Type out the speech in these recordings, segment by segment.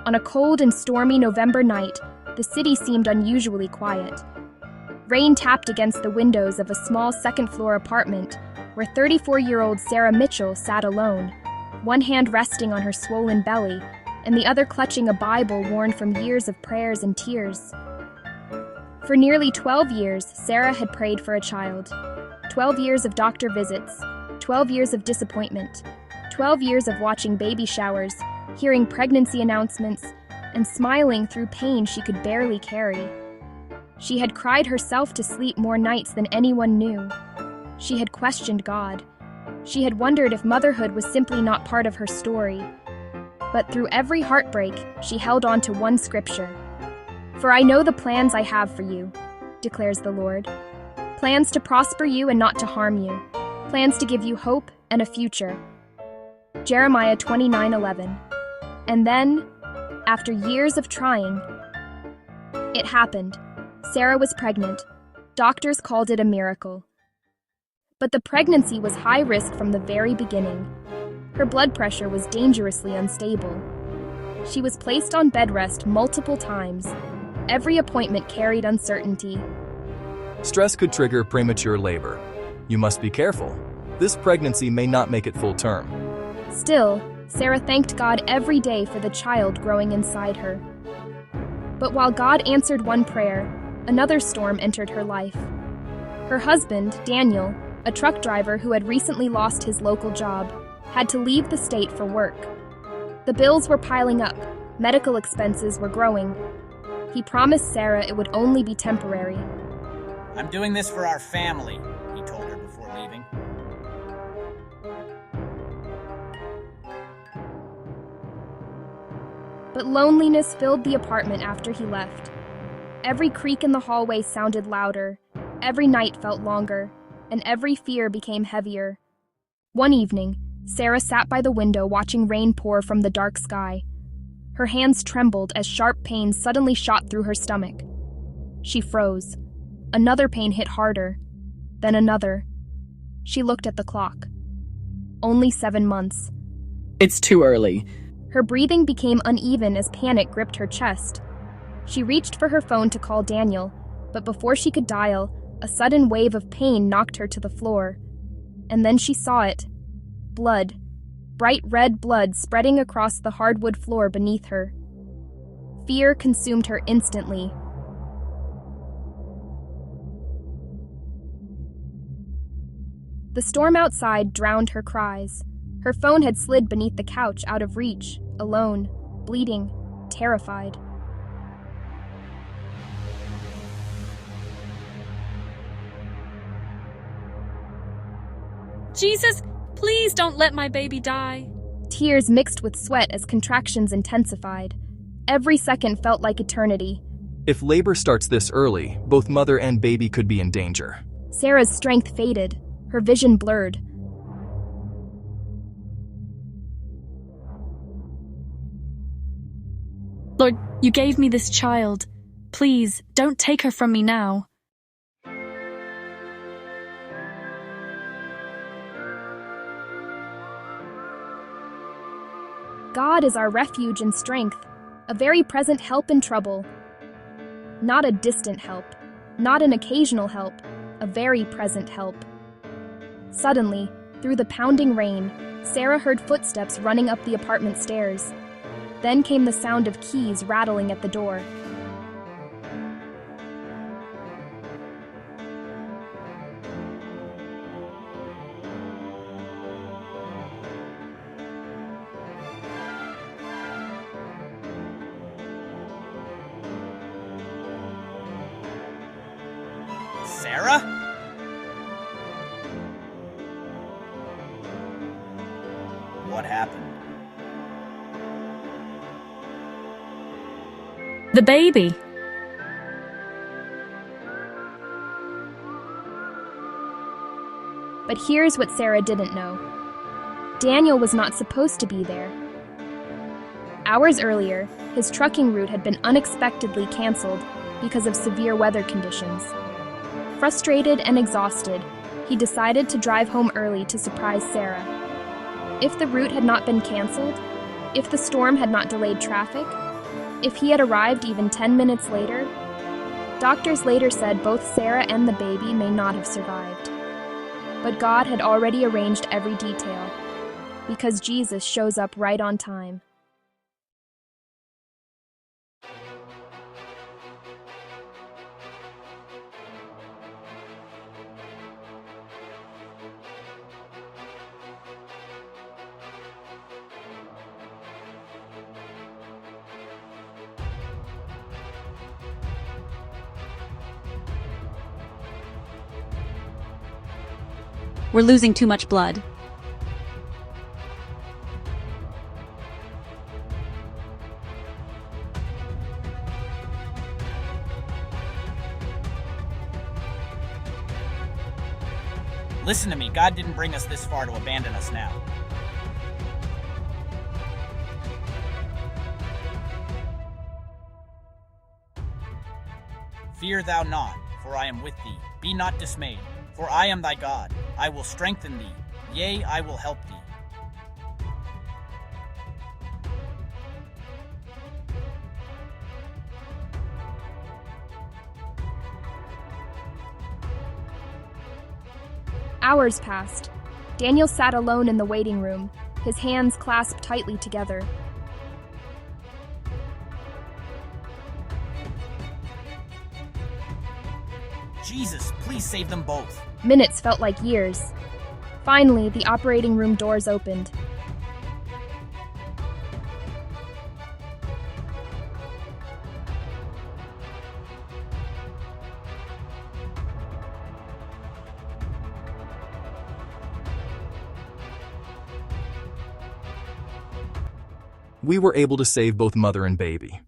On a cold and stormy November night, the city seemed unusually quiet. Rain tapped against the windows of a small second-floor apartment where 34-year-old Sarah Mitchell sat alone, one hand resting on her swollen belly and the other clutching a Bible worn from years of prayers and tears. For nearly 12 years, Sarah had prayed for a child. 12 years of doctor visits, 12 years of disappointment, 12 years of watching baby showers, hearing pregnancy announcements, and smiling through pain she could barely carry. She had cried herself to sleep more nights than anyone knew. She had questioned God. She had wondered if motherhood was simply not part of her story. But through every heartbreak, she held on to one scripture. "For I know the plans I have for you," declares the Lord. "Plans to prosper you and not to harm you. Plans to give you hope and a future." Jeremiah 29:11. And then, after years of trying, it happened. Sarah was pregnant. Doctors called it a miracle. But the pregnancy was high risk from the very beginning. Her blood pressure was dangerously unstable. She was placed on bed rest multiple times. Every appointment carried uncertainty. Stress could trigger premature labor. You must be careful. This pregnancy may not make it full term. Still, Sarah thanked God every day for the child growing inside her. But while God answered one prayer, another storm entered her life. Her husband, Daniel, a truck driver who had recently lost his local job, had to leave the state for work. The bills were piling up, medical expenses were growing. He promised Sarah it would only be temporary. "I'm doing this for our family," he told her before leaving. But loneliness filled the apartment after he left. Every creak in the hallway sounded louder, every night felt longer, and every fear became heavier. One evening, Sarah sat by the window watching rain pour from the dark sky. Her hands trembled as sharp pains suddenly shot through her stomach. She froze. Another pain hit harder, then another. She looked at the clock. Only 7 months. It's too early. Her breathing became uneven as panic gripped her chest. She reached for her phone to call Daniel, but before she could dial, a sudden wave of pain knocked her to the floor. And then she saw it. Blood. Bright red blood spreading across the hardwood floor beneath her. Fear consumed her instantly. The storm outside drowned her cries. Her phone had slid beneath the couch, out of reach, alone, bleeding, terrified. Jesus, please don't let my baby die. Tears mixed with sweat as contractions intensified. Every second felt like eternity. If labor starts this early, both mother and baby could be in danger. Sarah's strength faded, her vision blurred. Lord, you gave me this child. Please, don't take her from me now. God is our refuge and strength, a very present help in trouble. Not a distant help, not an occasional help, a very present help. Suddenly, through the pounding rain, Sarah heard footsteps running up the apartment stairs. Then came the sound of keys rattling at the door. Sarah? What happened? The baby. But here's what Sarah didn't know. Daniel was not supposed to be there. Hours earlier, his trucking route had been unexpectedly canceled because of severe weather conditions. Frustrated and exhausted, he decided to drive home early to surprise Sarah. If the route had not been canceled, if the storm had not delayed traffic, If he had arrived even 10 minutes later, doctors later said both Sarah and the baby may not have survived. But God had already arranged every detail, because Jesus shows up right on time. We're losing too much blood. Listen to me, God didn't bring us this far to abandon us now. Fear thou not, for I am with thee. Be not dismayed, for I am thy God. I will strengthen thee, yea, I will help thee. Hours passed. Daniel sat alone in the waiting room, his hands clasped tightly together. Jesus, please save them both. Minutes felt like years. Finally, the operating room doors opened. We were able to save both mother and baby.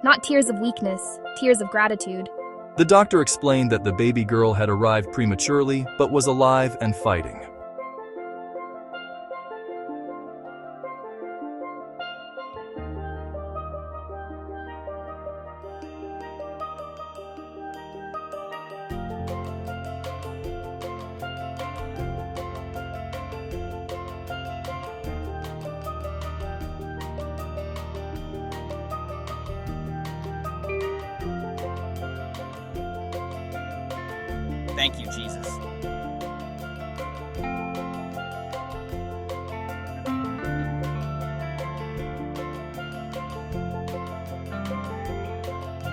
Not tears of weakness, tears of gratitude. The doctor explained that the baby girl had arrived prematurely but was alive and fighting. Thank you, Jesus.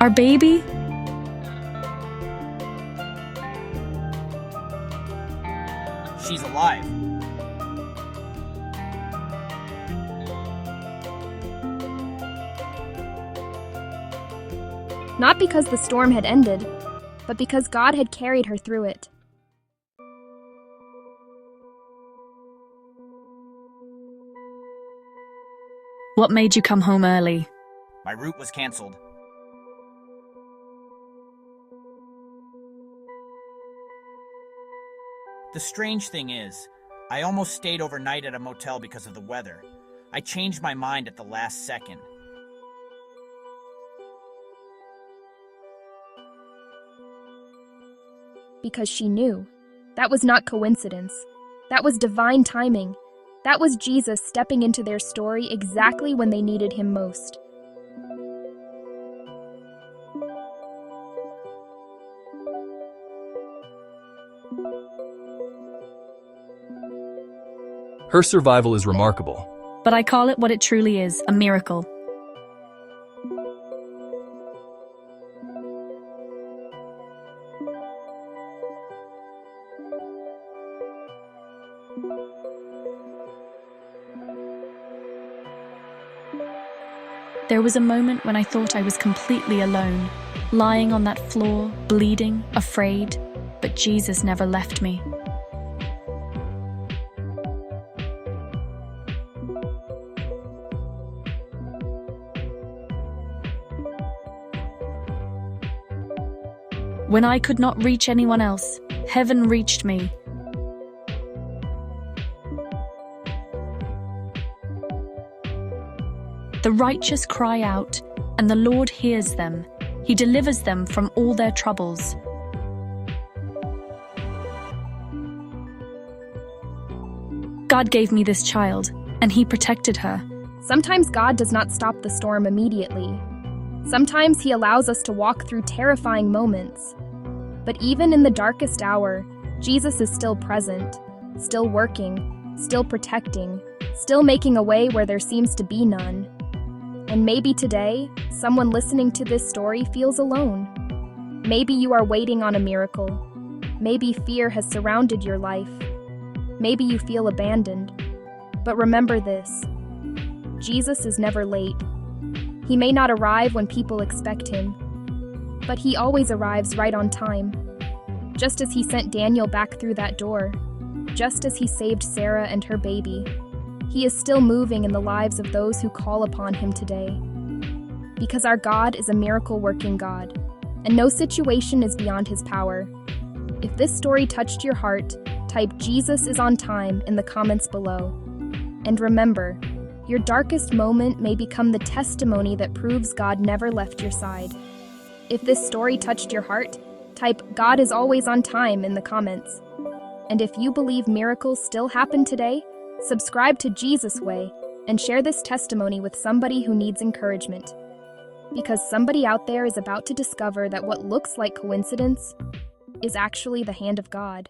Our baby? She's alive. Not because the storm had ended, but because God had carried her through it. What made you come home early? My route was canceled. The strange thing is, I almost stayed overnight at a motel because of the weather. I changed my mind at the last second. Because she knew. That was not coincidence. That was divine timing. That was Jesus stepping into their story exactly when they needed him most. Her survival is remarkable. But I call it what it truly is, a miracle. There was a moment when I thought I was completely alone, lying on that floor, bleeding, afraid, but Jesus never left me. When I could not reach anyone else, heaven reached me. The righteous cry out, and the Lord hears them. He delivers them from all their troubles. God gave me this child, and He protected her. Sometimes God does not stop the storm immediately. Sometimes He allows us to walk through terrifying moments. But even in the darkest hour, Jesus is still present, still working, still protecting, still making a way where there seems to be none. And maybe today, someone listening to this story feels alone. Maybe you are waiting on a miracle. Maybe fear has surrounded your life. Maybe you feel abandoned. But remember this: Jesus is never late. He may not arrive when people expect Him, but He always arrives right on time. Just as He sent Daniel back through that door, just as He saved Sarah and her baby, He is still moving in the lives of those who call upon Him today. Because our God is a miracle-working God, and no situation is beyond His power. If this story touched your heart, type "Jesus is on time" in the comments below. And remember, your darkest moment may become the testimony that proves God never left your side. If this story touched your heart, type "God is always on time" in the comments. And if you believe miracles still happen today, subscribe to Jesus Way and share this testimony with somebody who needs encouragement. Because somebody out there is about to discover that what looks like coincidence is actually the hand of God.